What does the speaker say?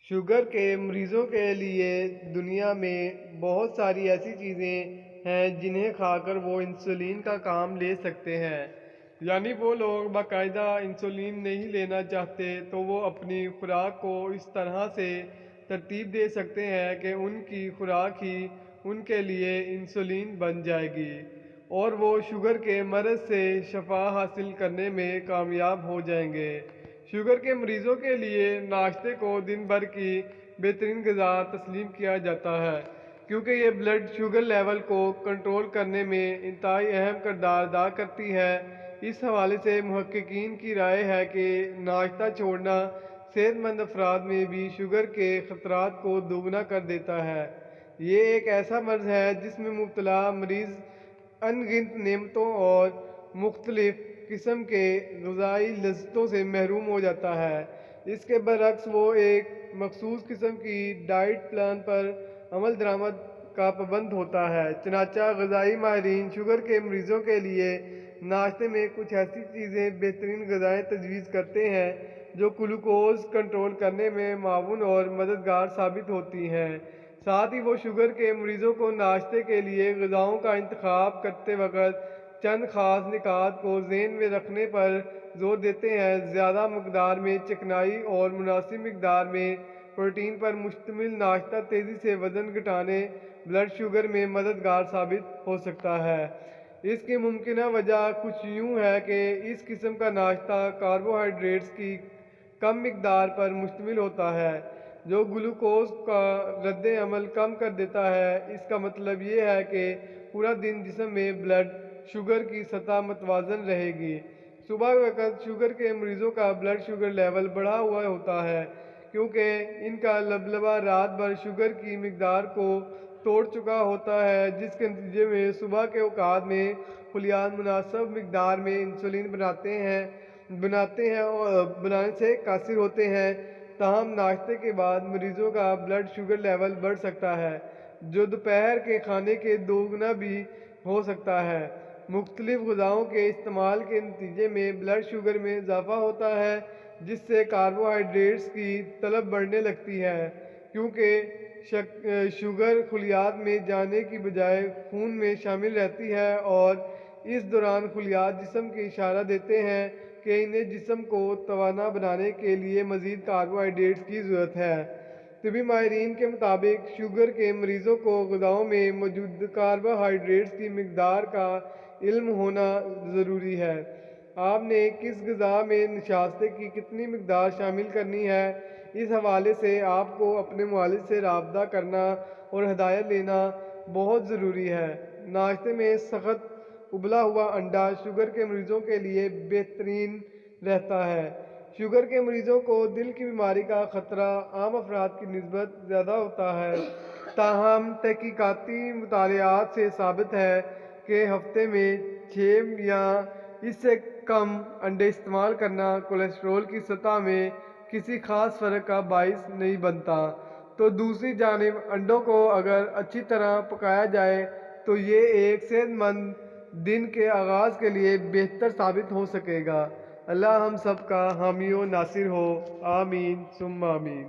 Sugar کے مریضوں کے لیے دنیا میں بہت ساری ایسی چیزیں ہیں جنہیں کھا کر وہ انسولین کا کام لے سکتے ہیں۔ یعنی وہ لوگ باقاعدہ انسولین نہیں لینا چاہتے تو وہ اپنی خوراک کو اس طرح سے ترتیب دے سکتے ہیں کہ ان کی خوراک ہی ان کے لیے انسولین بن جائے گی اور وہ شوگر کے مرض سے شفا حاصل کرنے میں کامیاب ہو جائیں گے۔ شوگر کے مریضوں کے لیے ناشتے کو دن بھر کی بہترین غذا تسلیم کیا جاتا ہے، کیونکہ یہ بلڈ شوگر لیول کو کنٹرول کرنے میں انتہائی اہم کردار ادا کرتی ہے۔ اس حوالے سے محققین کی رائے ہے کہ ناشتہ چھوڑنا صحت مند افراد میں بھی شوگر کے خطرات کو دوگنا کر دیتا ہے۔ یہ ایک ایسا مرض ہے جس میں مبتلا مریض ان گنت نعمتوں اور مختلف قسم کے غذائی لذتوں سے محروم ہو جاتا ہے۔ اس کے برعکس وہ ایک مخصوص قسم کی ڈائٹ پلان پر عمل درآمد کا پابند ہوتا ہے۔ چنانچہ غذائی ماہرین شوگر کے مریضوں کے لیے ناشتے میں کچھ ایسی چیزیں بہترین غذائیں تجویز کرتے ہیں جو گلوکوز کنٹرول کرنے میں معاون اور مددگار ثابت ہوتی ہیں۔ ساتھ ہی وہ شوگر کے مریضوں کو ناشتے کے لیے غذاؤں کا انتخاب کرتے وقت چند خاص نکات کو ذہن میں رکھنے پر زور دیتے ہیں۔ زیادہ مقدار میں چکنائی اور مناسب مقدار میں پروٹین پر مشتمل ناشتہ تیزی سے وزن گھٹانے بلڈ شوگر میں مددگار ثابت ہو سکتا ہے۔ اس کی ممکنہ وجہ کچھ یوں ہے کہ اس قسم کا ناشتہ کاربوہائیڈریٹس کی کم مقدار پر مشتمل ہوتا ہے، جو گلوکوز کا رد عمل کم کر دیتا ہے۔ اس کا مطلب یہ ہے کہ پورا دن جسم میں بلڈ شوگر کی سطح متوازن رہے گی۔ صبح کے وقت شوگر کے مریضوں کا بلڈ شوگر لیول بڑھا ہوا ہوتا ہے، کیونکہ ان کا لبلبہ رات بھر شوگر کی مقدار کو توڑ چکا ہوتا ہے، جس کے نتیجے میں صبح کے اوقات میں خلیات مناسب مقدار میں انسولین بنانے سے قاصر ہوتے ہیں۔ تاہم ناشتے کے بعد مریضوں کا بلڈ شوگر لیول بڑھ سکتا ہے، جو دوپہر کے کھانے کے دوگنا بھی ہو سکتا ہے۔ مختلف غذاؤں کے استعمال کے نتیجے میں بلڈ شوگر میں اضافہ ہوتا ہے، جس سے کاربوہائیڈریٹس کی طلب بڑھنے لگتی ہے، کیونکہ شوگر خلیات میں جانے کی بجائے خون میں شامل رہتی ہے اور اس دوران خلیات جسم کو اشارہ دیتے ہیں کہ انہیں جسم کو توانا بنانے کے لیے مزید کاربوہائیڈریٹس کی ضرورت ہے۔ طبی ماہرین کے مطابق شوگر کے مریضوں کو غذاؤں میں موجود کاربوہائیڈریٹس کی مقدار کا علم ہونا ضروری ہے۔ آپ نے کس غذا میں نشاستہ کی کتنی مقدار شامل کرنی ہے، اس حوالے سے آپ کو اپنے معالج سے رابطہ کرنا اور ہدایت لینا بہت ضروری ہے۔ ناشتے میں سخت ابلا ہوا انڈا شوگر کے مریضوں کے لیے بہترین رہتا ہے۔ شوگر کے مریضوں کو دل کی بیماری کا خطرہ عام افراد کی نسبت زیادہ ہوتا ہے۔ تاہم تحقیقاتی مطالعات سے ثابت ہے کہ ہفتے میں 6 یا اس سے کم انڈے استعمال کرنا کولیسٹرول کی سطح میں کسی خاص فرق کا باعث نہیں بنتا۔ تو دوسری جانب انڈوں کو اگر اچھی طرح پکایا جائے تو یہ ایک صحت مند دن کے آغاز کے لیے بہتر ثابت ہو سکے گا۔ اللہ ہم سب کا حامی و ناصر ہو، آمین ثم آمین۔